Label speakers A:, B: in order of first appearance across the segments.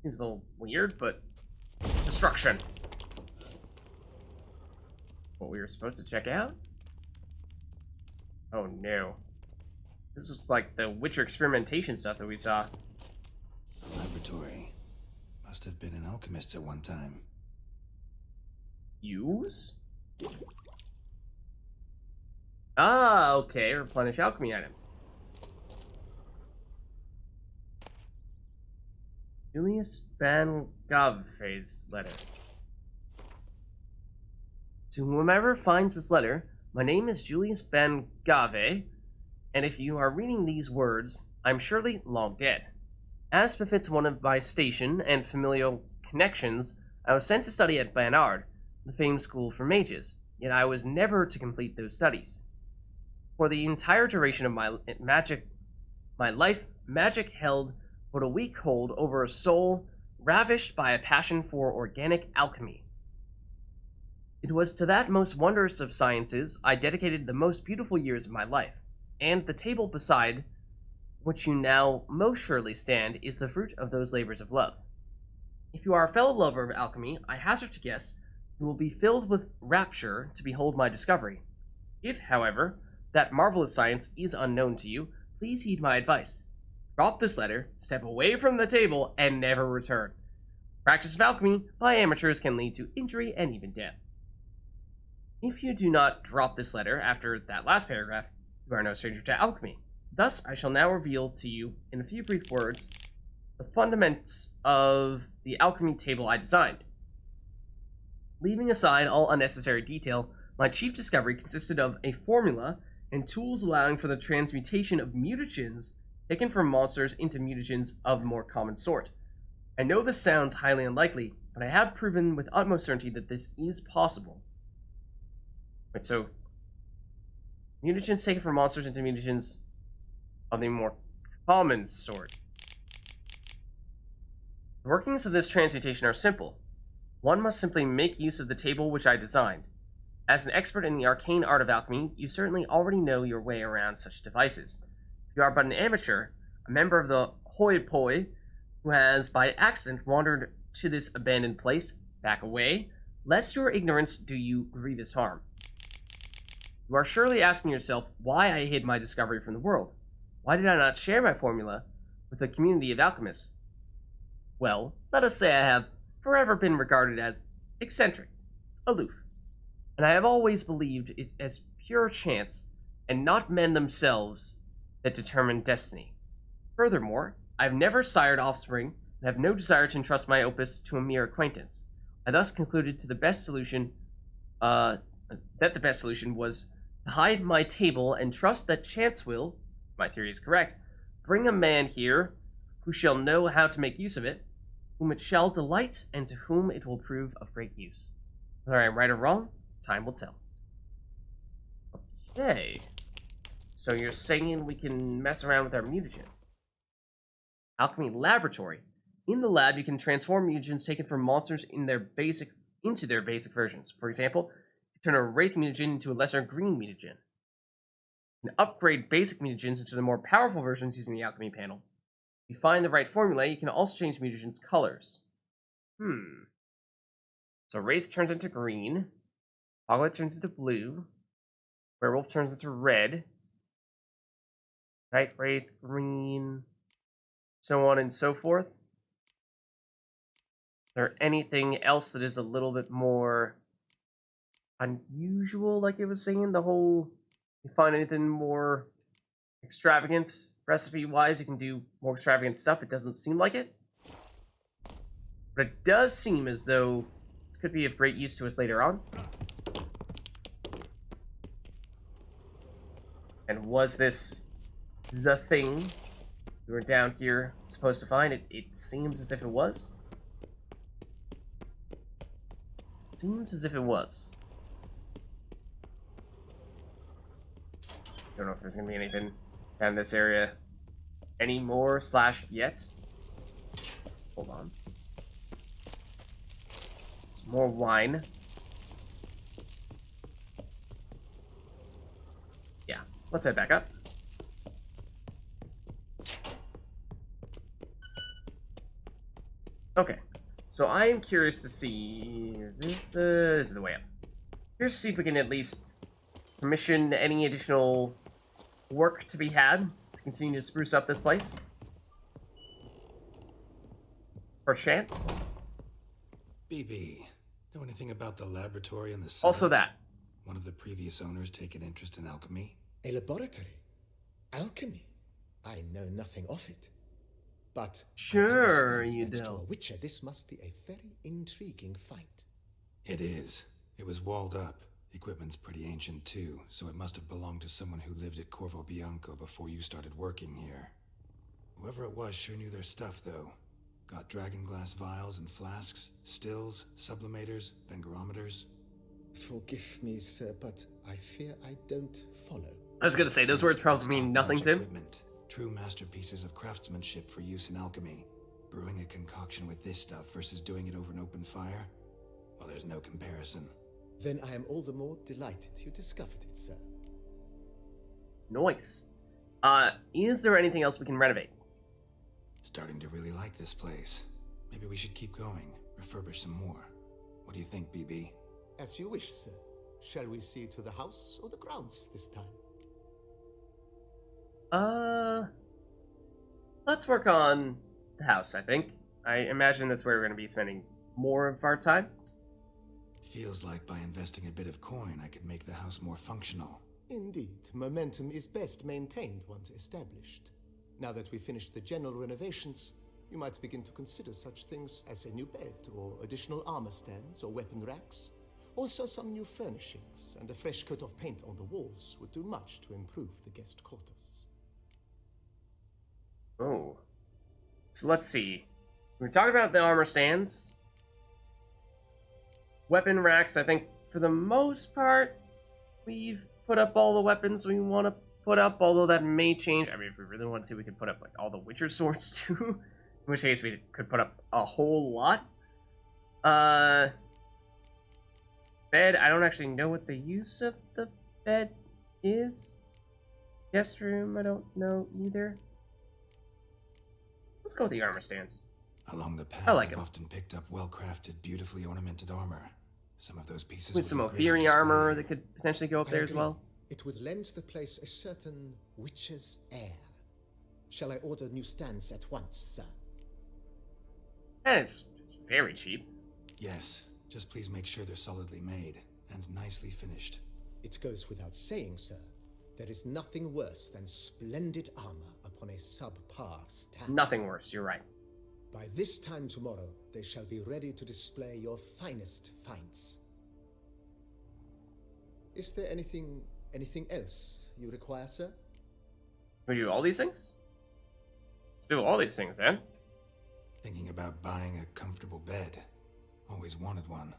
A: Seems a little weird, but destruction. What we were supposed to check out? Oh no. This is like the Witcher experimentation stuff that we saw.
B: The laboratory. Must have been an alchemist at one time.
A: Use? Ah, okay. Replenish alchemy items. Julius Van Gave's letter. To whomever finds this letter, my name is Julius Ben Gave, and if you are reading these words, I'm surely long dead. As befits one of my station and familial connections, I was sent to study at Banard, the famed school for mages, yet I was never to complete those studies. For the entire duration of my life, magic held but a weak hold over a soul ravished by a passion for organic alchemy. It was to that most wondrous of sciences I dedicated the most beautiful years of my life, and the table beside which you now most surely stand is the fruit of those labors of love. If you are a fellow lover of alchemy, I hazard to guess you will be filled with rapture to behold my discovery. If, however, that marvelous science is unknown to you, please heed my advice. Drop this letter, step away from the table, and never return. Practice of alchemy by amateurs can lead to injury and even death. If you do not drop this letter after that last paragraph, you are no stranger to alchemy. Thus, I shall now reveal to you, in a few brief words, the fundaments of the alchemy table I designed. Leaving aside all unnecessary detail, my chief discovery consisted of a formula and tools allowing for the transmutation of mutagens taken from monsters into mutagens of more common sort. I know this sounds highly unlikely, but I have proven with utmost certainty that this is possible. Wait, so mutagens taken from monsters into mutagens of the more common sort. The workings of this transmutation are simple. One must simply make use of the table which I designed. As an expert in the arcane art of alchemy, you certainly already know your way around such devices. If you are but an amateur, a member of the hoi polloi, who has by accident wandered to this abandoned place, back away, lest your ignorance do you grievous harm. You are surely asking yourself why I hid my discovery from the world. Why did I not share my formula with the community of alchemists? Well, let us say I have forever been regarded as eccentric, aloof, and I have always believed it as pure chance and not men themselves that determine destiny. Furthermore, I have never sired offspring and have no desire to entrust my opus to a mere acquaintance. I thus concluded that the best solution was to hide my table and trust that chance will, if my theory is correct, bring a man here who shall know how to make use of it, whom it shall delight, and to whom it will prove of great use. Whether I am right or wrong, time will tell. Okay. So you're saying we can mess around with our mutagens. Alchemy Laboratory. In the lab, you can transform mutagens taken from monsters into their basic versions. For example, you can turn a wraith mutagen into a lesser green mutagen. You can upgrade basic mutagens into the more powerful versions using the alchemy panel. If you find the right formula, you can also change mutagens' colors. So wraith turns into green, Hoglet turns into blue, werewolf turns into red, right, wraith, green, so on and so forth. Is there anything else that is a little bit more unusual, like it was saying? The whole, you find anything more extravagant? Recipe-wise, you can do more extravagant stuff. It doesn't seem like it. But it does seem as though this could be of great use to us later on. And was this the thing we were down here supposed to find? It seems as if it was. It seems as if it was. Don't know if there's going to be anything down this area anymore / yet. Hold on. Some more wine. Yeah, let's head back up. Okay. So I am curious to see... This is the way up. Curious to see if we can at least commission any additional work to be had to continue to spruce up this place. Perchance.
B: BB, know anything about the laboratory in the cellar?
A: Also that.
B: One of the previous owners take an interest in alchemy?
C: A laboratory? Alchemy? I know nothing of it. But
A: Sure,
C: I
A: you
C: understand that to a
A: don't.
C: witcher, this must be a very intriguing find.
B: It is. It was walled up. Equipment's pretty ancient too, so it must have belonged to someone who lived at Corvo Bianco before you started working here. Whoever it was sure knew their stuff, though. Got dragonglass vials and flasks, stills, sublimators, vengerometers.
C: Forgive me, sir, but I fear I don't follow.
A: I was gonna say, those words probably mean nothing to him.
B: Equipment. True masterpieces of craftsmanship for use in alchemy. Brewing a concoction with this stuff versus doing it over an open fire? Well, there's no comparison.
C: Then I am all the more delighted you discovered it, sir.
A: Nice. Is there anything else we can renovate?
B: Starting to really like this place. Maybe we should keep going, refurbish some more. What do you think, BB?
C: As you wish, sir. Shall we see to the house or the grounds this time?
A: Let's work on the house, I think. I imagine that's where we're going to be spending more of our time.
B: Feels like by investing a bit of coin, I could make the house more functional.
C: Indeed, momentum is best maintained once established. Now that we've finished the general renovations, you might begin to consider such things as a new bed, or additional armor stands, or weapon racks. Also, some new furnishings and a fresh coat of paint on the walls would do much to improve the guest quarters.
A: Oh. So let's see. We talked about the armor stands. Weapon racks, I think, for the most part, we've put up all the weapons we want to put up, although that may change. I mean, if we really want to, we could put up, like, all the Witcher swords, too. In which case, we could put up a whole lot. Bed, I don't actually know what the use of the bed is. Guest room, I don't know either. Let's go with the armor stands.
B: Along the path,
A: I like
B: I've
A: 'em.
B: often picked up well-crafted, beautifully ornamented armor. Some of those pieces
A: With some
B: would be great on
A: Ophiri armor
B: display.
A: that could potentially go up
C: I
A: there as
C: agree.
A: well.
C: It would lend the place a certain witcher's air. Shall I order new stands at once, sir?
A: And it's very cheap.
B: Yes, just please make sure they're solidly made and nicely finished.
C: It goes without saying, sir. There is nothing worse than splendid armor upon a subpar stand.
A: Nothing worse, you're right.
C: By this time tomorrow, they shall be ready to display your finest finds. Is there anything else you require, sir?
A: Can we do all these things? Let's do all these things, then.
B: Thinking about buying a comfortable bed. Always wanted one.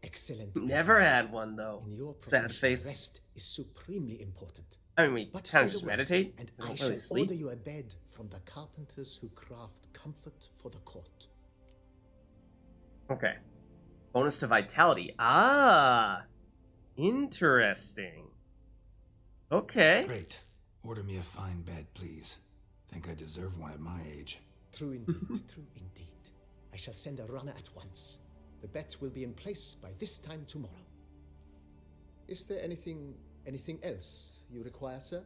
C: Excellent.
A: Never
C: idea.
A: had one, though.
C: In your
A: Sad
C: profession,
A: face.
C: rest is supremely important.
A: I mean, we
C: But
A: kind
C: say
A: of just
C: the word,
A: meditate.
C: and
A: We
C: I
A: don't
C: shall
A: really sleep.
C: order you a bed from the carpenters who craft comfort for the court.
A: Okay. Bonus to vitality. Ah! Interesting. Okay.
B: Great. Order me a fine bed, please. Think I deserve one at my age.
C: True indeed, true indeed. I shall send a runner at once. The bet will be in place by this time tomorrow. Is there anything else you require, sir?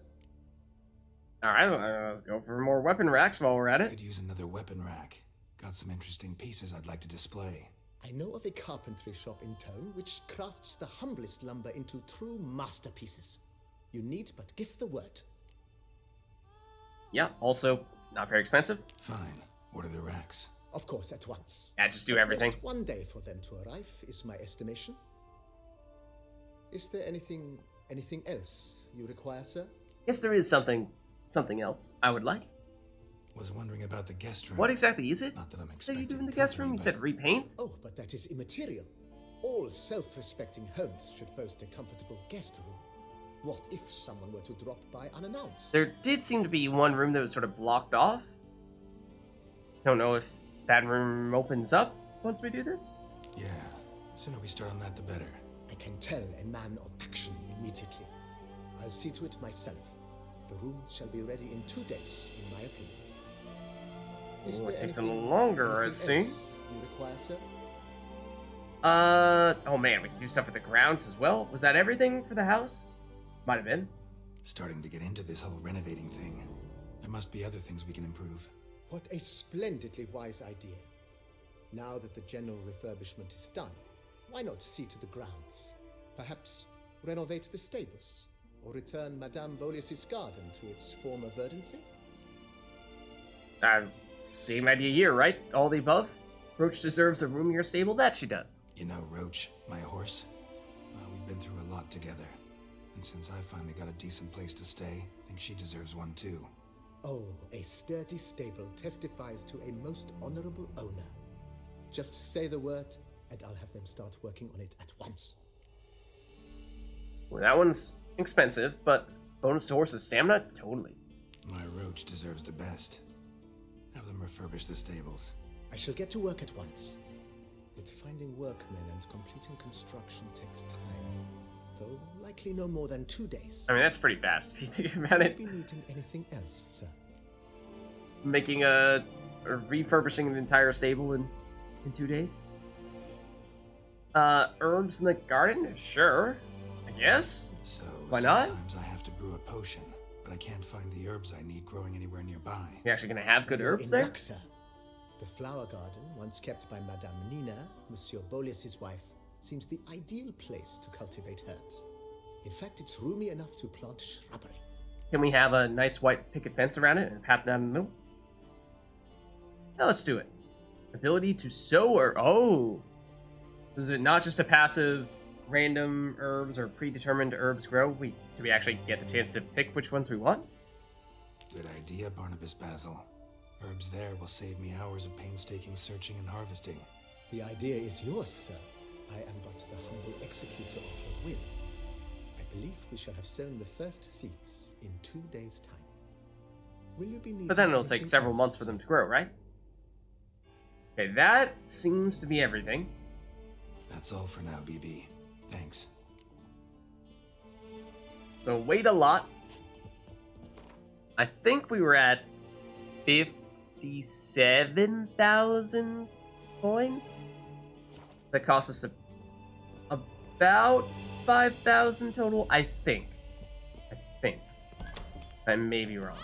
A: Alright, let's go for more weapon racks while we're at it.
B: Could use another weapon rack. Got some interesting pieces I'd like to display.
C: I know of a carpentry shop in town which crafts the humblest lumber into true masterpieces. You need but give the word.
A: Yeah, also, not very expensive.
B: Fine. Order the racks.
C: Of course, at once.
A: Yeah, just do
C: At
A: everything.
C: most 1 day for them to arrive is my estimation. Is there anything else you require, sir?
A: Yes, there is something else I would like.
B: Was wondering about the guest room.
A: What exactly is it?
B: Not that I'm
A: So
B: expecting
A: you do in the guest room?
B: company,
A: You said
B: but
A: repaint?
C: Oh, but that is immaterial. All self-respecting homes should boast a comfortable guest room. What if someone were to drop by unannounced?
A: There did seem to be one room that was sort of blocked off. Don't know if that room opens up once we do this.
B: Yeah. Sooner we start on that, the better.
C: I can tell a man of action immediately. I'll see to it myself. The room shall be ready in 2 days, in my opinion. Is
A: Oh, it
C: there
A: takes a
C: anything-
A: little longer, I
C: anything
A: see.
C: else you require, sir?
A: Oh man, we can do stuff for the grounds as well. Was that everything for the house? Might have been.
B: Starting to get into this whole renovating thing. There must be other things we can improve.
C: What a splendidly wise idea. Now that the general refurbishment is done, why not see to the grounds? Perhaps renovate the stables, or return Madame Bolis's garden to its former verdancy?
A: Same idea here, right? All the above? Roach deserves a roomier stable, that she does.
B: You know, Roach, my horse? We've been through a lot together. And since I finally got a decent place to stay, I think she deserves one too.
C: Oh, a sturdy stable testifies to a most honorable owner. Just say the word, and I'll have them start working on it at once.
A: Well, that one's expensive, but bonus to horse's stamina? Totally.
B: My Roach deserves the best. Have them refurbish the stables.
C: I shall get to work at once. Yet finding workmen and completing construction takes time, though likely no more than 2 days.
A: I mean, that's pretty fast if you think about it.
C: Will you be needing anything else, sir?
A: Making or refurbishing an entire stable in 2 days? Herbs in the garden? Sure. I guess?
B: So,
A: why not?
B: Sometimes I have to brew a potion, but I can't find the herbs I need growing anywhere nearby.
A: You're actually gonna have good herbs
C: In
A: there?
C: luck, sir. The flower garden, once kept by Madame Nina, Monsieur Bolis's wife, seems the ideal place to cultivate herbs. In fact, it's roomy enough to plant shrubbery.
A: Can we have a nice white picket fence around it and path down the middle? Now let's do it. Ability to sow or... Oh! Is it not just a passive random herbs or predetermined herbs grow? Do we actually get the chance to pick which ones we want?
B: Good idea, Barnabas Basil. Herbs there will save me hours of painstaking searching and harvesting.
C: The idea is yours, sir. I am but the humble executor of your will. I believe we shall have sown the first seeds in 2 days' time. Will you be needing
A: But then it'll take
C: anything
A: several
C: else,
A: months for them
C: sir?
A: to grow, right? Okay, that seems to be everything.
B: That's all for now, BB. Thanks.
A: So wait a lot. I think we were at 57,000 coins. That cost us about 5,000 total, I think. I may be wrong.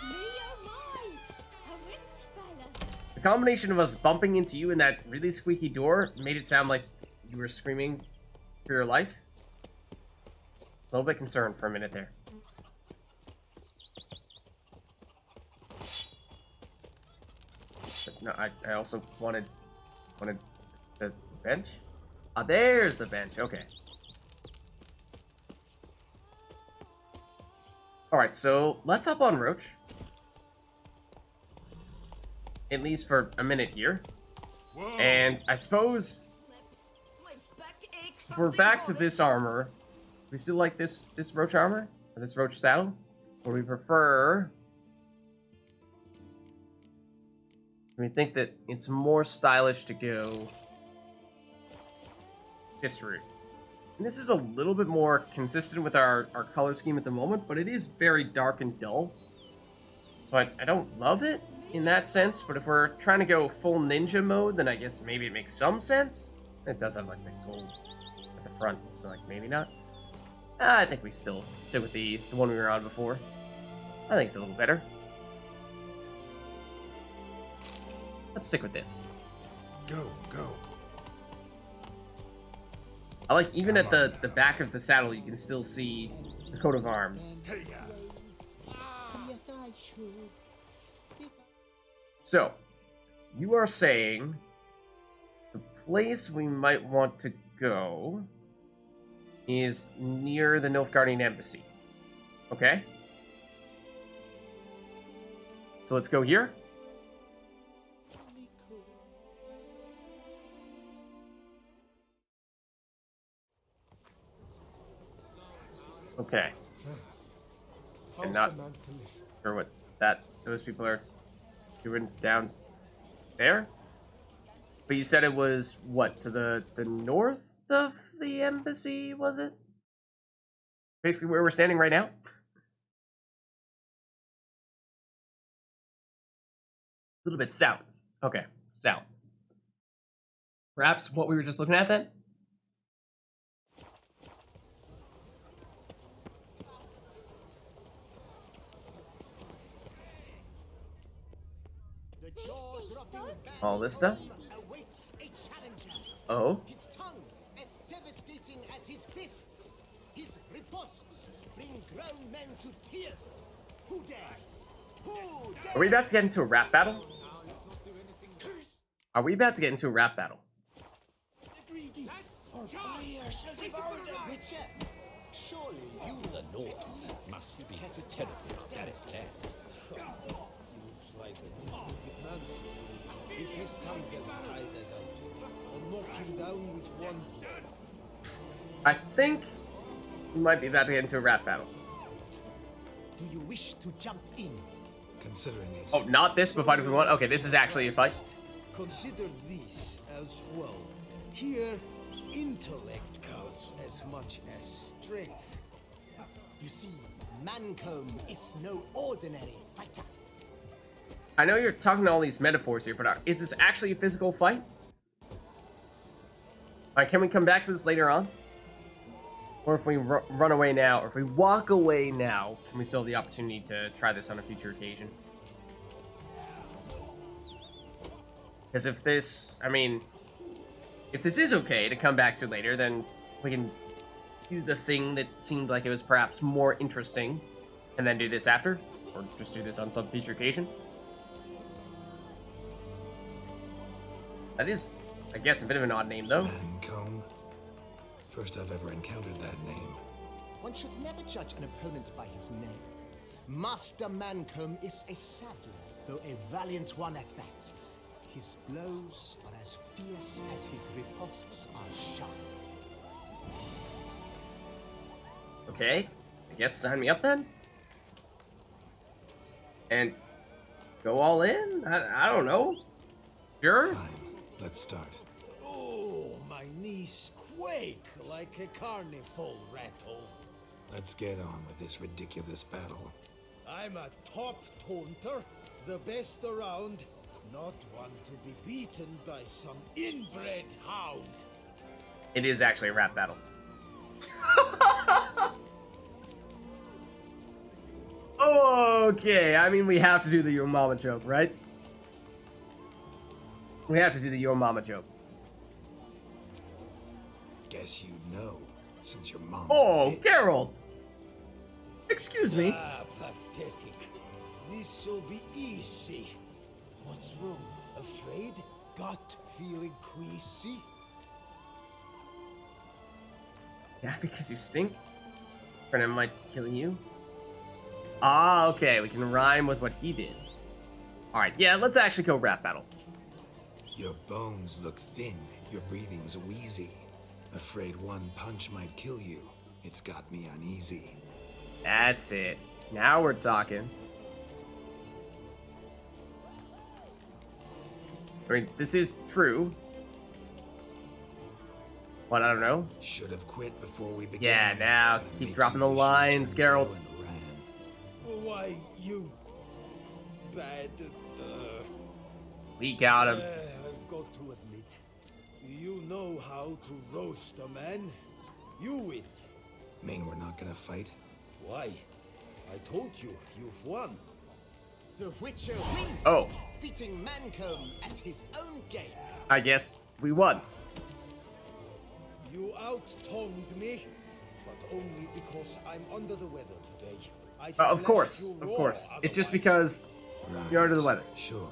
A: The combination of us bumping into you in that really squeaky door made it sound like you were screaming for your life. A little bit concerned for a minute there. But no, I also wanted the bench. Ah, there's the bench. Okay. All right, so let's hop on Roach. At least for a minute here.
B: Whoa.
A: And I suppose if we're back to this armor. We still like this Roach armor? Or this Roach saddle? Or we prefer... We think that it's more stylish to go this route. And this is a little bit more consistent with our color scheme at the moment, but it is very dark and dull. So I don't love it in that sense, but if we're trying to go full ninja mode, then I guess maybe it makes some sense. It does have like the gold at the front, so like maybe not. I think we still stick with the one we were on before. I think it's a little better. Let's stick with this.
B: Go.
A: I like even at the back of the saddle, you can still see the coat of arms.
B: Hey,
C: Yes, I should.
A: So, you are saying the place we might want to go is near the Nilfgaardian embassy. Okay? So let's go here. Okay. And not sure what those people are doing down there. But you said it was what, to the north of the embassy, was it? Basically where we're standing right now? A little bit south. Okay, south. Perhaps what we were just looking at then? All this stuff? Oh?
C: His tongue as devastating as his fists. His riposts bring grown men to tears. Who dares? Who dares?
A: Are we about to get into a rap battle? Are we about to get into a rap battle?
C: For fire shall devour the Witcher. Surely you the North must be tested. That is that.
D: Looks like a devoted Nancy. If his tongue's as tight as I think, I'll knock him down with one blow.
A: I think we might be about to get into a rap battle.
C: Do you wish to jump in?
B: Considering it.
A: Oh, not this, but fight if we want. Okay, this is actually a fight.
D: Consider this as well. Here, intellect counts as much as strength.
C: You see, Mancomb is no ordinary fighter.
A: I know you're talking all these metaphors here, but is this actually a physical fight? Alright, can we come back to this later on? Or if we run away now, or if we walk away now, can we still have the opportunity to try this on a future occasion? Because if this, I mean, if this is okay to come back to later, then we can do the thing that seemed like it was perhaps more interesting, and then do this after, or just do this on some future occasion. That is, I guess, a bit of an odd name, though.
B: Mancomb. First I've ever encountered that name.
C: One should never judge an opponent by his name. Master Mancomb is a saddler, though a valiant one at that. His blows are as fierce as his riposts are sharp.
A: Okay, I guess sign me up then? And go all in? I don't know. Sure?
B: Fine, let's start.
D: Oh, my knees quake like a carnival rattle.
B: Let's get on with this ridiculous battle.
D: I'm a top taunter, the best around, not one to be beaten by some inbred hound.
A: It is actually a rap battle. Okay, I mean, we have to do the Your Mama joke, right? We have to do the Your Mama joke.
B: Guess you know, since your mom's
A: Oh,
B: a bitch.
A: Geralt! Excuse me.
D: Ah, pathetic. This'll be easy. What's wrong? Afraid? Gut feeling queasy?
A: Yeah, because you stink? Brennan might kill you. Ah, okay, we can rhyme with what he did. Alright, yeah, let's actually go rap battle.
B: Your bones look thin, your breathing's wheezy. Afraid one punch might kill you. It's got me uneasy.
A: That's it. Now we're talking. I mean, this is true. But I don't know.
B: Should have quit before we began.
A: Yeah, now
B: Gonna
A: keep
B: make
A: dropping
B: you
A: the
B: wish you
A: lines,
B: turned tail
A: Geralt.
B: and ran.
D: Why, you bad,
A: Leak out him.
D: I've got to admit, you know how to roast a man. You win.
B: Mean we're not gonna fight?
D: Why? I told you, you've won.
C: The Witcher wins,
A: Oh.
C: beating Mancomb at his own game.
A: I guess we won.
D: You out-tongued me, but only because I'm under the weather today. I'd
A: Of
D: let
A: course,
D: you
A: of
D: roar
A: course. It's just
D: otherwise.
A: because
B: Right.
A: you're under the weather.
B: Sure.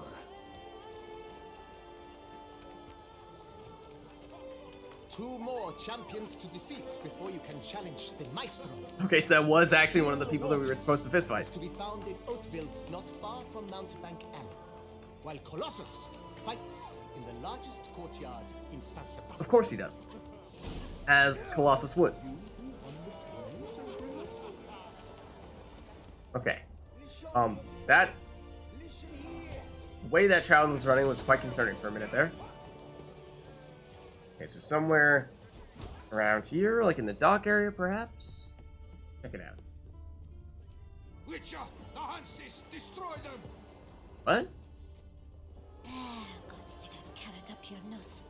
C: Two more champions to defeat before you can challenge the Maestro.
A: Okay, so that was actually one of the people that we were
C: Lotus
A: supposed to fist
C: is
A: fight.
C: to be found in Oatville, not far from Mountebank Alley, while Colossus fights in the largest courtyard in San Sebastian.
A: Of course he does. As Colossus would. Okay. That the way that child was running was quite concerning for a minute there. Okay, so somewhere around here, like in the dock area, perhaps? Check it out.
E: Witcher, the Hanses, destroy them!
A: What?
F: Go stick a carrot up your nose.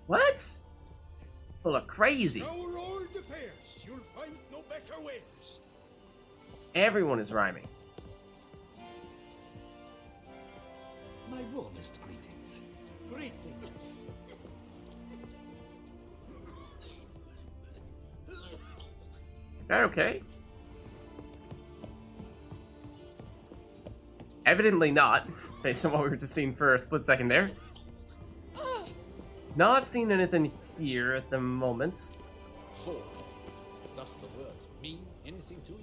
A: What? Full of crazy.
D: Scour all the fairs, you'll find no better wares.
A: Everyone is rhyming.
B: My warmest greetings. Greetings.
A: That okay? Evidently not, based on what we were just seeing for a split second there. Not seeing anything here at the moment.
E: For does the word mean anything to you?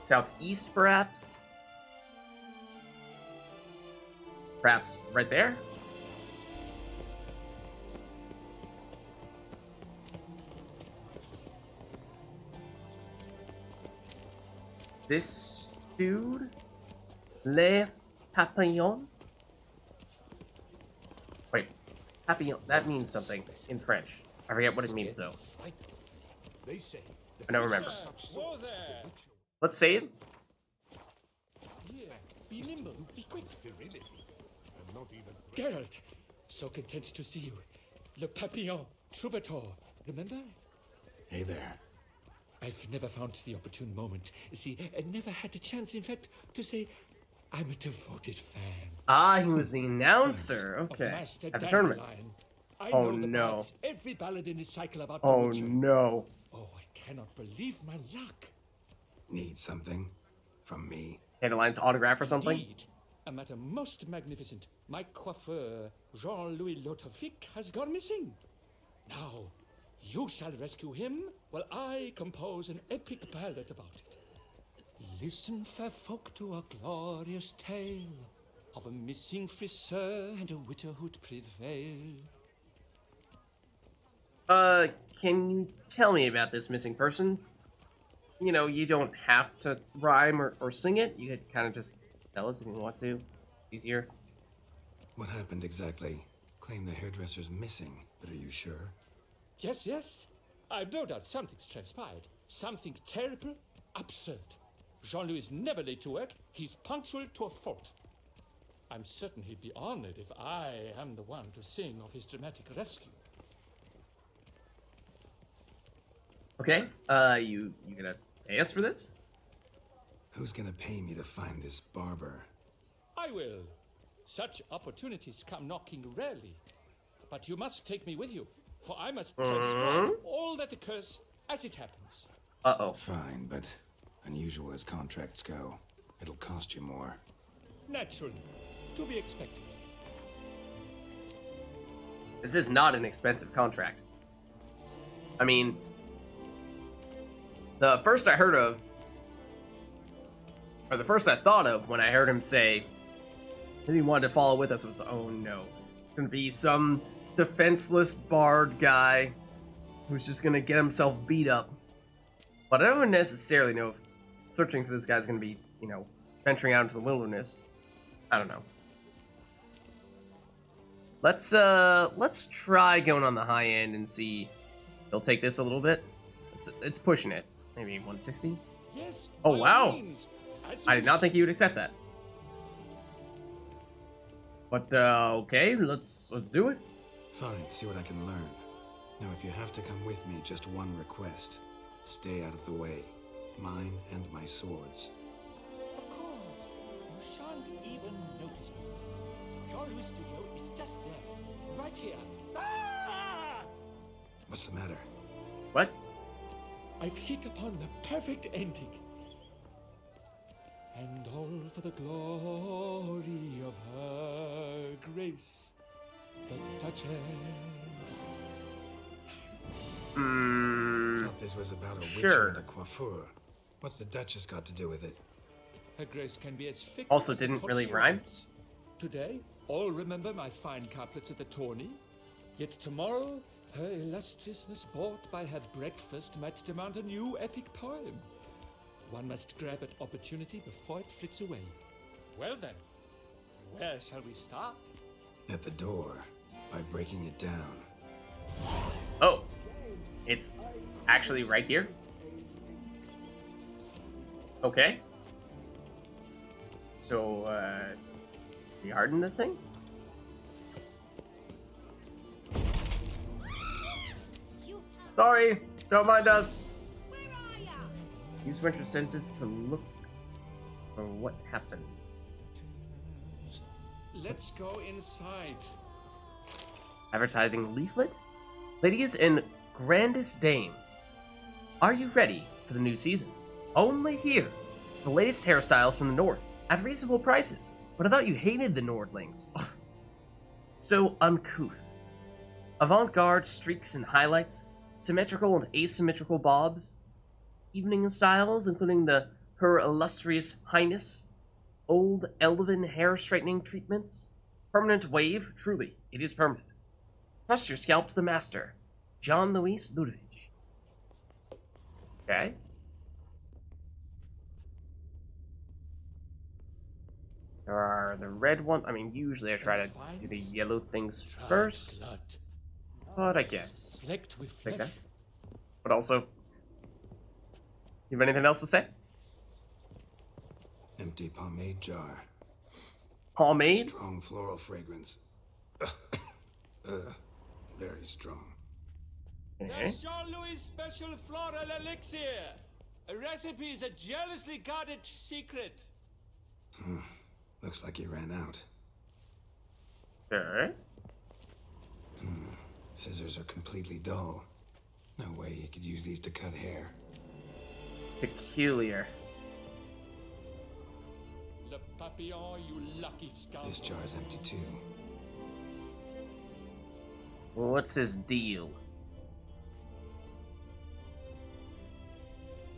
A: Southeast, perhaps? Perhaps right there? This dude? Le Papillon? Wait, Papillon, that means something in French. I forget what it means though.
D: They say
A: I don't remember.
D: so there.
A: Let's say it.
F: Be nimble, be quick.
D: Virility. I'm not even.
F: Geralt, so content to see you. Le Papillon, troubadour, remember?
B: Hey there.
F: I've never found the opportune moment. See, I never had the chance, in fact, to say I'm a devoted fan
A: Ah, he was the announcer.
F: of
A: Okay.
F: Master
A: At the tournament.
F: Dandelion. I
A: Oh,
F: know the
A: no.
F: bards, every ballad in his cycle about the
A: Oh
F: Witcher.
A: no.
F: Oh, I cannot believe my luck.
B: Need something? From me?
A: Dandelion's autograph or something?
F: Indeed, a matter most magnificent. My coiffeur, Jean-Louis Lotovic, has gone missing. Now, you shall rescue him while I compose an epic ballad about it. Listen, fair folk, to a glorious tale of a missing friseur and a widowhood prevail.
A: Can you tell me about this missing person? You know, you don't have to rhyme or sing it. You could kind of just tell us if you want to. Easier.
B: What happened exactly? Claim the hairdresser's missing, but are you sure?
F: Yes, yes. I've no doubt something's transpired. Something terrible, absurd. Jean-Louis is never late to work. He's punctual to a fault. I'm certain he'd be honored if I am the one to sing of his dramatic rescue.
A: Okay. You gonna pay us for this?
B: Who's gonna pay me to find this barber?
F: I will. Such opportunities come knocking rarely. But you must take me with you, for I must transcribe all that occurs as it happens.
A: Uh-oh.
B: Fine, but unusual as contracts go. It'll cost you more.
F: Naturally, to be expected.
A: This is not an expensive contract. I mean, the first I heard of, or the first I thought of when I heard him say that he wanted to follow with us was, oh no. It's gonna be some defenseless bard guy who's just gonna get himself beat up. But I don't necessarily know if searching for this guy's gonna be, you know, venturing out into the wilderness. I don't know. Let's try going on the high end and see. He'll take this a little bit. It's pushing it. Maybe 160.
F: Yes.
A: Oh,
F: by all
A: wow.
F: means, as
A: I
F: you
A: did not
F: wish.
A: think you would accept that. But okay, let's do it.
B: Fine, see what I can learn. Now, if you have to come with me, just one request. Stay out of the way. Mine and my swords.
F: Of course. You shan't even notice me. Jean-Louis' studio is just there. Right here. Ah!
B: What's the matter?
A: What?
F: I've hit upon the perfect ending. And all for the glory of her grace, the Duchess.
B: Thought this was about a
A: Sure.
B: witcher and a coiffure. What's the Duchess got to do with it?
F: Her grace can be as fickle
A: Also
F: as the
A: didn't
F: foot
A: really
F: she
A: rhyme.
F: rides. Today, all remember my fine couplets at the tourney. Yet tomorrow, her illustriousness bought by her breakfast might demand a new epic poem. One must grab at opportunity before it flits away. Well then, where shall we start?
B: At the door, by breaking it down.
A: Oh, it's actually right here. Okay. So Are you hardening this thing? Sorry, don't mind us. Use winter senses to look for what happened.
F: Let's go inside.
A: Advertising leaflet? Ladies and grandest dames, are you ready for the new season? Only here, the latest hairstyles from the north at reasonable prices. But I thought you hated the Nordlings. So uncouth. Avant-garde streaks and highlights, symmetrical and asymmetrical bobs, evening styles including the Her Illustrious Highness, old elven hair straightening treatments, permanent wave, truly, it is permanent. Trust your scalp to the master, John Louis Ludwig. Okay. There are the red one. I mean, usually I try to do the yellow things first, but I guess.
F: Flecked with
A: Take
F: flesh.
A: that. But also, you have anything else to say?
B: Empty pomade jar.
A: Pomade?
B: Strong floral fragrance. Very strong.
A: Okay.
F: That's Jean-Louis' special floral elixir. A recipe is a jealously guarded secret.
B: Looks like he ran out.
A: Sure.
B: Scissors are completely dull. No way he could use these to cut hair.
A: Peculiar.
F: Le Papillon, you lucky scoundrel.
B: This jar's empty too.
A: What's his deal?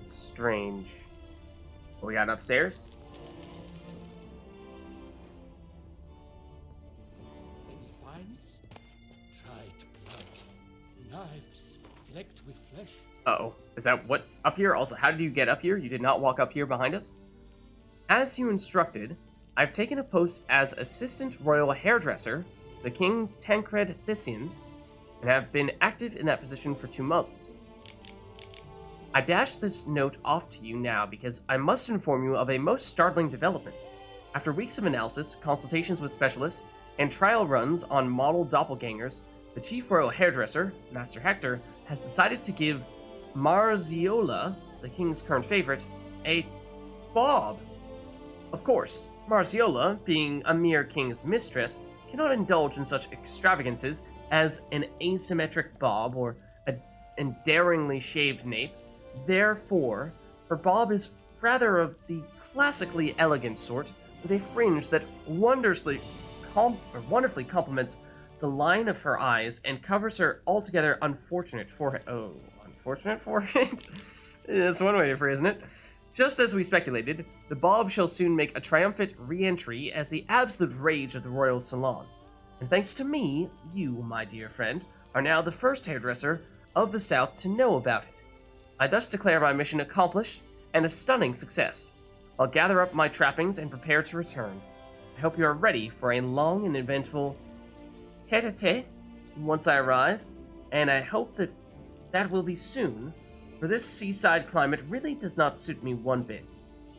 A: It's strange. What we got upstairs?
F: Any finds? Dried blood. Knives flecked with flesh.
A: Uh-oh. Is that what's up here? Also, how did you get up here? You did not walk up here behind us? As you instructed, I've taken a post as Assistant Royal Hairdresser to King Tancred Thisian, and have been active in that position for 2 months. I dash this note off to you now because I must inform you of a most startling development. After weeks of analysis, consultations with specialists, and trial runs on model doppelgangers, the Chief Royal Hairdresser, Master Hector, has decided to give Marziola, the king's current favorite, a bob. Of course, Marziola, being a mere king's mistress, cannot indulge in such extravagances as an asymmetric bob or an daringly shaved nape. Therefore, her bob is rather of the classically elegant sort, with a fringe that wonderfully complements the line of her eyes and covers her altogether unfortunate forehead. Oh, unfortunate forehead? That's one way of phrasing it. Just as we speculated, the bob shall soon make a triumphant re-entry as the absolute rage of the royal salon. And thanks to me, you, my dear friend, are now the first hairdresser of the South to know about it. I thus declare my mission accomplished and a stunning success. I'll gather up my trappings and prepare to return. I hope you are ready for a long and eventful tete-a-tete once I arrive, and I hope that will be soon, for this seaside climate really does not suit me one bit,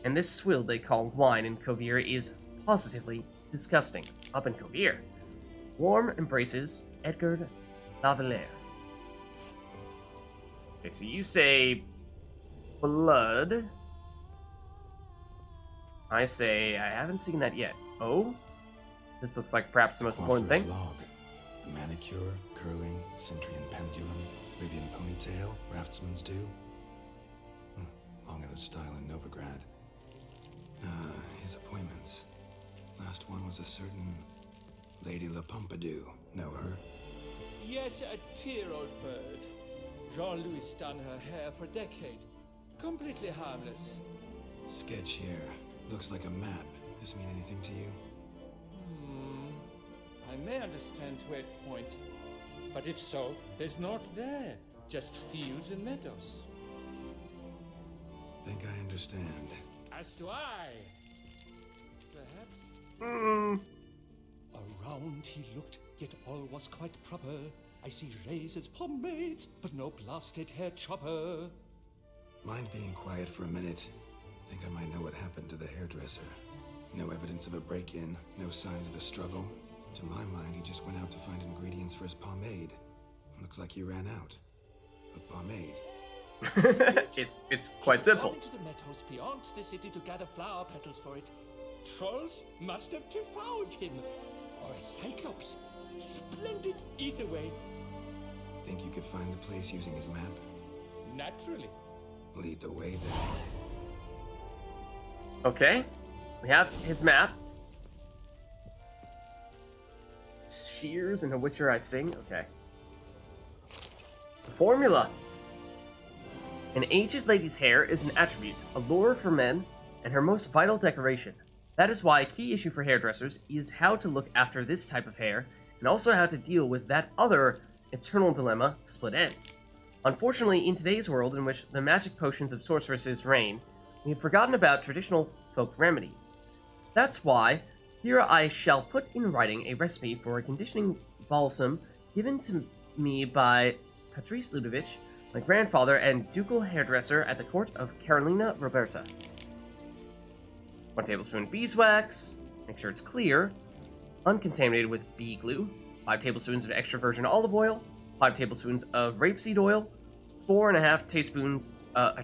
A: and this swill they call wine in Kovir is positively disgusting. Up in Kovir. Warm embraces, Edgar Lavalier. Okay, so you say blood. I say I haven't seen that yet. Oh? This looks like perhaps the most important thing.
B: Log. A manicure, curling, Centrian pendulum, Rivian ponytail, raftsman's due. Long out of style in Novigrad. His appointments. Last one was a certain Lady La Pompadour. Know her?
F: Yes, a dear-old bird. Jean-Louis done her hair for a decade. Completely harmless.
B: Sketch here. Looks like a map. This mean anything to you?
F: I may understand where it points, but if so, there's naught there. Just fields and meadows.
B: Think I understand.
F: As do I. Perhaps? Around he looked, yet all was quite proper. I see razors, pomades, but no blasted hair chopper.
B: Mind being quiet for a minute? Think I might know what happened to the hairdresser. No evidence of a break-in, no signs of a struggle. To my mind, he just went out to find ingredients for his pomade. Looks like he ran out of pomade.
A: It's quite simple.
F: Gone into the meadows beyond the city to gather flower petals for it. Trolls must have devoured him. Or a cyclops. Splendid either way.
B: Think you could find the place using his map?
F: Naturally.
B: Lead the way then.
A: Okay. We have his map. Shears and a Witcher I sing. Okay. The formula. An aged lady's hair is an attribute, a lure for men, and her most vital decoration. That is why a key issue for hairdressers is how to look after this type of hair, and also how to deal with that other eternal dilemma, split ends. Unfortunately, in today's world in which the magic potions of sorceresses reign, we have forgotten about traditional folk remedies. That's why, here I shall put in writing a recipe for a conditioning balsam given to me by Patrice Ludovich, my grandfather and ducal hairdresser at the court of Carolina Roberta. 1 tablespoon beeswax, make sure it's clear, uncontaminated with bee glue, 5 tablespoons of extra virgin olive oil, 5 tablespoons of rapeseed oil, 4.5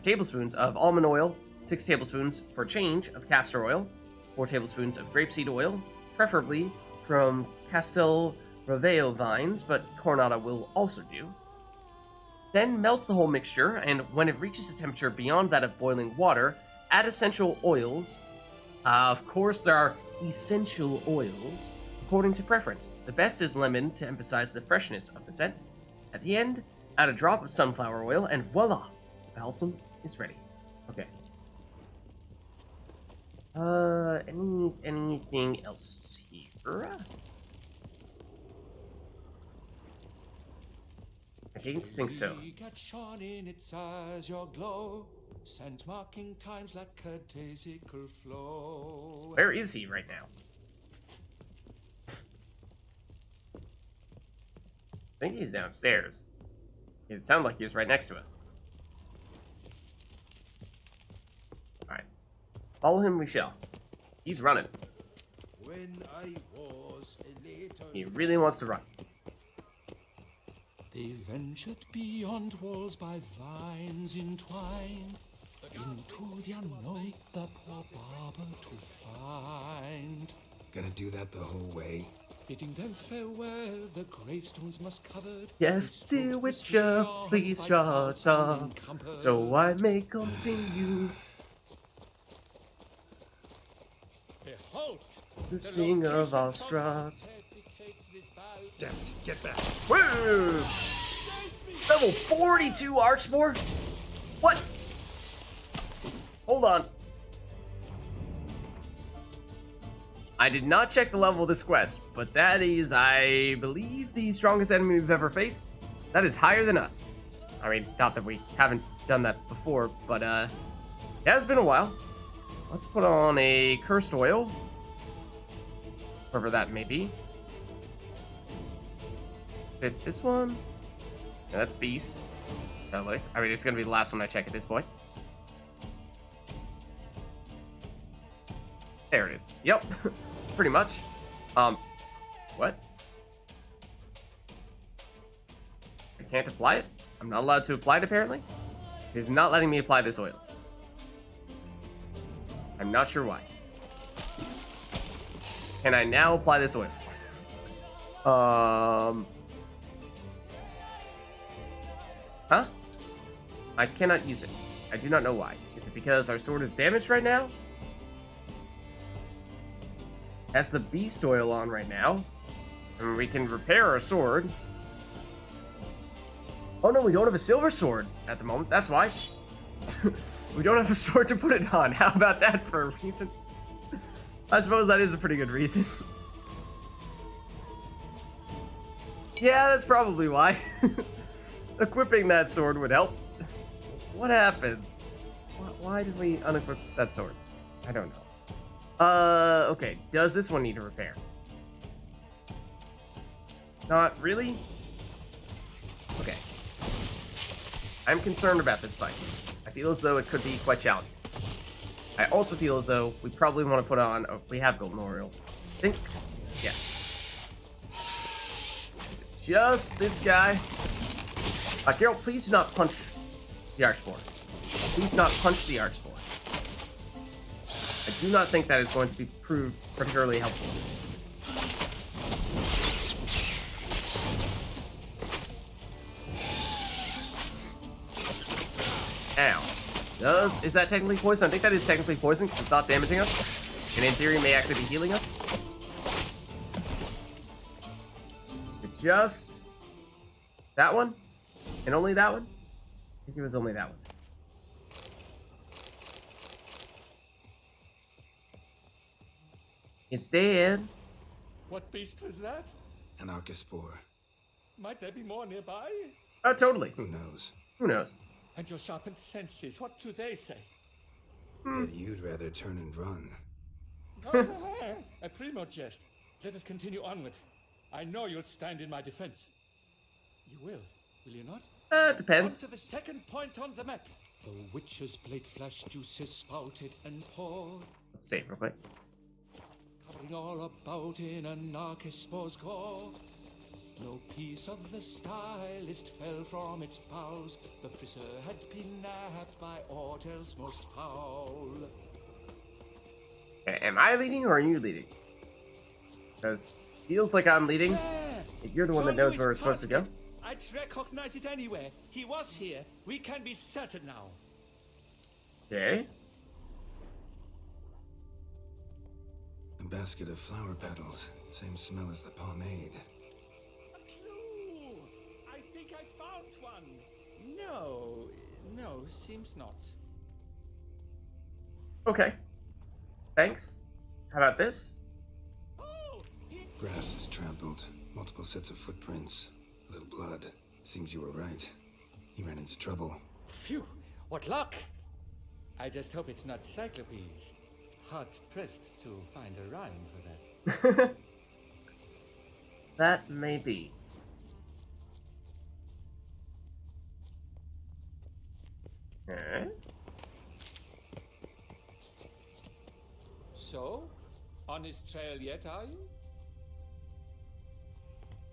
A: tablespoons of almond oil, 6 tablespoons for change of castor oil, 4 tablespoons of grapeseed oil, preferably from Castel Roveo vines, but Coronata will also do. Then melt the whole mixture, and when it reaches a temperature beyond that of boiling water, add essential oils. Of course, there are essential oils, according to preference. The best is lemon to emphasize the freshness of the scent. At the end, add a drop of sunflower oil, and voila! Balsam is ready. Okay. Anything else here? I didn't think so.
F: Get shone in its eyes, your glow, scent marking times like a daisical flow.
A: Where is he right now? I think he's downstairs. It sounded like he was right next to us. Alright. Follow him we shall. He's running.
D: When I was a little...
A: He really wants to run.
F: They ventured beyond walls by vines entwined, into the unknown the poor barber to find.
B: Gonna do that the whole way?
F: Bidding them farewell, the gravestones must covered.
A: Yes, dear Witcher, please shut up, so I may continue
F: Behold,
A: to sing of our strut.
B: Damn it, get back.
A: Woo! Level 42 Archboar? What? Hold on. I did not check the level of this quest, but that is, I believe, the strongest enemy we've ever faced. That is higher than us. I mean, not that we haven't done that before, but it has been a while. Let's put on a cursed oil. Whatever that may be. Fit this one. Yeah, that's beast. I mean, it's gonna be the last one I check at this point. There it is. Yep. Pretty much. What? I can't apply it? I'm not allowed to apply it, apparently? It is not letting me apply this oil. I'm not sure why. Can I now apply this oil? Huh? I cannot use it. I do not know why. Is it because our sword is damaged right now? Has the beast oil on right now. And we can repair our sword. Oh no, we don't have a silver sword at the moment. That's why. We don't have a sword to put it on. How about that for a reason? I suppose that is a pretty good reason. Yeah, that's probably why. Equipping that sword would help. What happened? Why did we unequip that sword? I don't know. Okay. Does this one need a repair? Not really? Okay. I'm concerned about this fight. I feel as though it could be quite challenging. I also feel as though we probably want to put on... Oh, we have Golden Oriole. I think... Yes. Is it just this guy? Geralt, please do not punch the Archboard. Please do not punch the Archboard. I do not think that is going to be proved particularly helpful. Ow. Is that technically poison? I think that is technically poison because it's not damaging us. And in theory may actually be healing us. Just that one? And only that one? I think it was only that one. It's dead.
F: What beast was that?
B: An Archospore.
F: Might there be more nearby?
A: Oh, totally.
B: Who knows?
A: Who knows?
F: And your sharpened senses, what do they say?
B: That you'd rather turn and run.
F: A primo jest. Let us continue onward. I know you'll stand in my defense. You will you not?
A: It
F: On
A: depends.
F: to the second point on the map. The witch's blade flash juices spouted and poured,
A: Let's save real quick.
F: covering all about in an Archospore's gore. No piece of the stylist fell from its boughs. The frisser had been nabbed by aught else most foul.
A: Am I leading or are you leading? Because feels like I'm leading. If you're the one that knows where we're supposed to go.
F: I'd recognize it anywhere. He was here. We can be certain now.
A: Okay.
B: A basket of flower petals. Same smell as the pomade.
F: A clue! I think I found one. No, seems not.
A: Okay. Thanks. How about this?
F: Oh,
B: Grass is trampled. Multiple sets of footprints. A little blood. Seems you were right. You ran into trouble.
F: phew! What luck! I just hope it's not Cyclopes. Hard pressed to find a rhyme for that.
A: That may be. Okay.
F: So, on his trail yet, are you?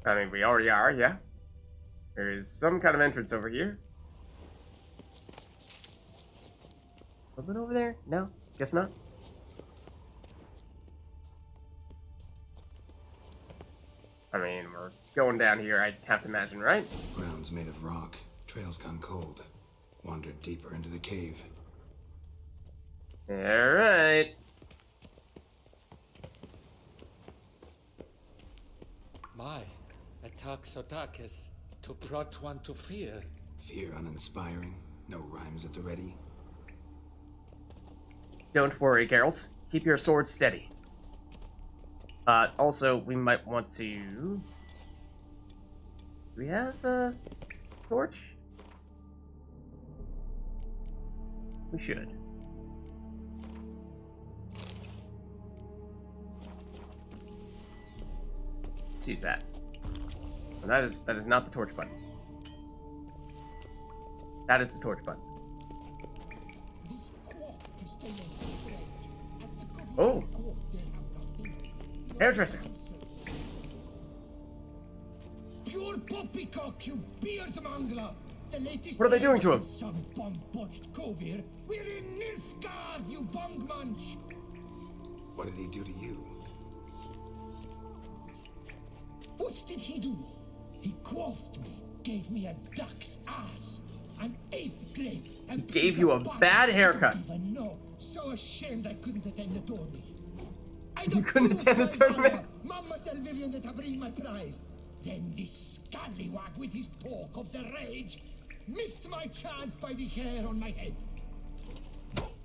A: I mean, we already are, yeah. There is some kind of entrance over here. Something over there? No? Guess not. I mean, we're going down here, I have to imagine, right?
B: Ground's made of rock. Trail's gone cold. Wandered deeper into the cave.
A: Alright.
F: My, a talk so dark as to brought one to fear.
B: Fear uninspiring. No rhymes at the ready.
A: Don't worry, Geralt. Keep your sword steady. Also, we might want to... Do we have a torch? We should. Let's use that. And that is not the torch button. That is the torch button. Oh! Hairdresser!
G: Pure poppycock, you beard mangler! The latest
A: What are they doing to him?
G: Some bum-botched cove here. We're in Nilfgaard, you bungmunch!
B: What did he do to you?
G: What did he do? He quaffed me, gave me a duck's ass, an ape grape, and
A: Gave you a bad haircut.
G: Don't even know. So ashamed I couldn't attend the tournament.
A: You couldn't attend the tournament?
G: Mama Selvivian to bring my prize. Then this scallywag with his talk of the rage missed my chance by the hair on my head.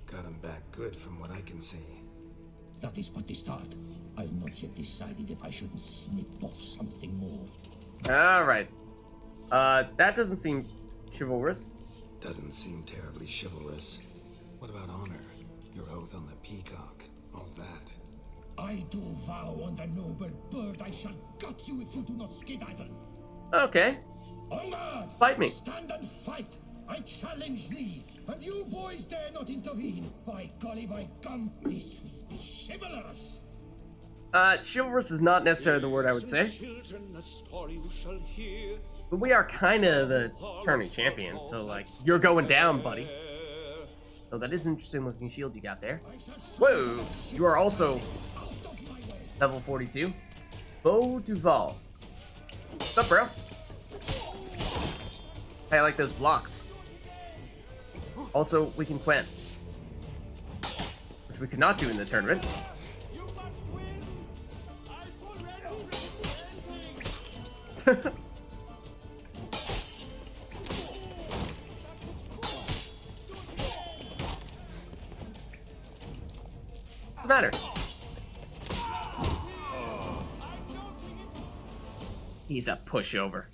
B: Got him back good from what I can see.
G: That is but the start. I've not yet decided if I shouldn't snip off something more.
A: Alright. That doesn't seem chivalrous.
B: Doesn't seem terribly chivalrous. What about honor? Your oath on the peacock? All that?
G: I do vow on the noble bird I shall gut you if you do not skedaddle.
A: Okay.
G: On guard!
A: Fight me.
G: Stand and fight! I challenge thee, and you boys dare not intervene. By golly, by gum, this will be chivalrous.
A: Chivalrous is not necessarily the word I would say.
F: Children, a story you shall hear.
A: But we are kind of the tourney champions, so, like, you're going down, buddy. Oh, that is an interesting looking shield you got there. Whoa! You are also level 42. Beau Duval. What's up, bro? Hey, I like those blocks. Also, we can Quen. Which we could not do in the tournament.
F: You must win. I've already been
A: What's the matter? He's a pushover.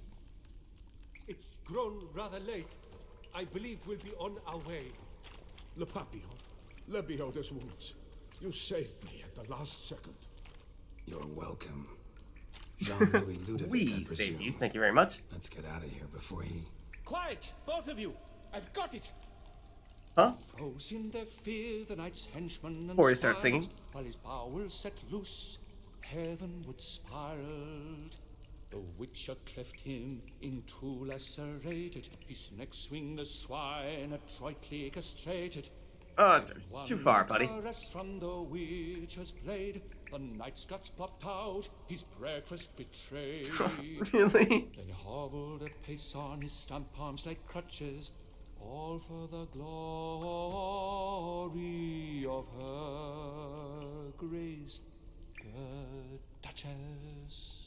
H: It's grown rather late. I believe we'll be on our way.
D: Le Papillon, le Beholder's wounds. You saved me at the last second.
B: You're welcome. Jean-Louis Ludovic, I
A: We
B: presume.
A: saved you. Thank you very much.
B: Let's get out of here before he...
F: Quiet, both of you. I've got it.
A: Huh?
F: Foes in their fear, the knight's henchmen and
A: Before he starts
F: spies,
A: singing.
F: While his bowels set loose, heavenward spiraled. The witcher cleft him in two lacerated, his neck swing the swine adroitly castrated.
A: Too far, buddy.
F: Caress from the witcher's blade, the knight's guts popped out, his breakfast betrayed.
A: Really?
F: Then he hobbled a pace on his stump arms like crutches, all for the glory of her grace, the Duchess.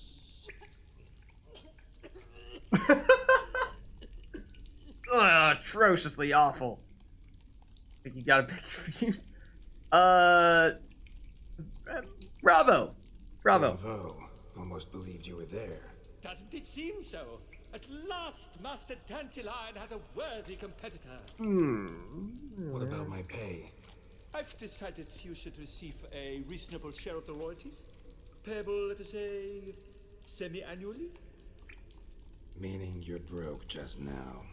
A: Atrociously awful. I think you got a big confused. Bravo.
B: Bravo. Almost believed you were there.
F: Doesn't it seem so? At last, Master Dandelion has a worthy competitor.
B: What about my pay?
F: I've decided you should receive a reasonable share of the royalties. Payable, let us say, semi-annually.
B: Meaning you're broke just now.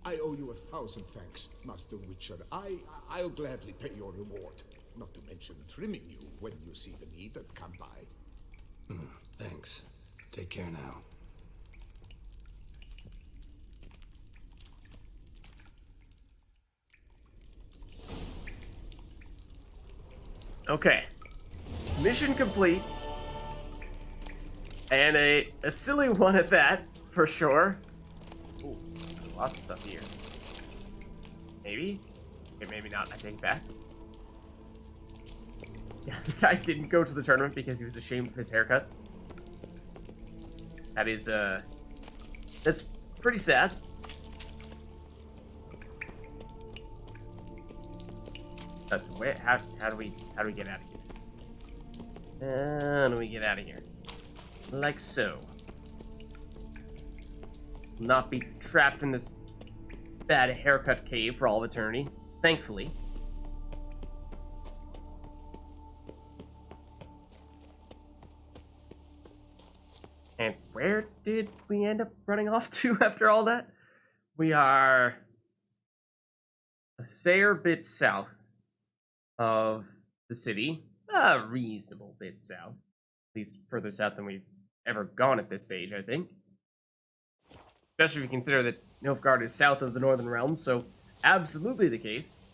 D: I owe you 1,000 thanks, Master Witcher. I'll gladly pay your reward. Not to mention trimming you when you see the need and come by.
B: Thanks. Take care now.
A: Okay. Mission complete. And a silly one at that, for sure. Ooh, lots of stuff here. Maybe? Okay, maybe not. I take it back. Yeah, the guy didn't go to the tournament because he was ashamed of his haircut. That is, that's pretty sad. But wait, how do we get out of here? How do we get out of here? Like so. Not be trapped in this bad haircut cave for all of eternity, thankfully. And where did we end up running off to after all that? We are a fair bit south of the city. A reasonable bit south. At least further south than we've ever gone at this stage, I think. Especially if you consider that Nilfgaard is south of the Northern Realm, so absolutely the case.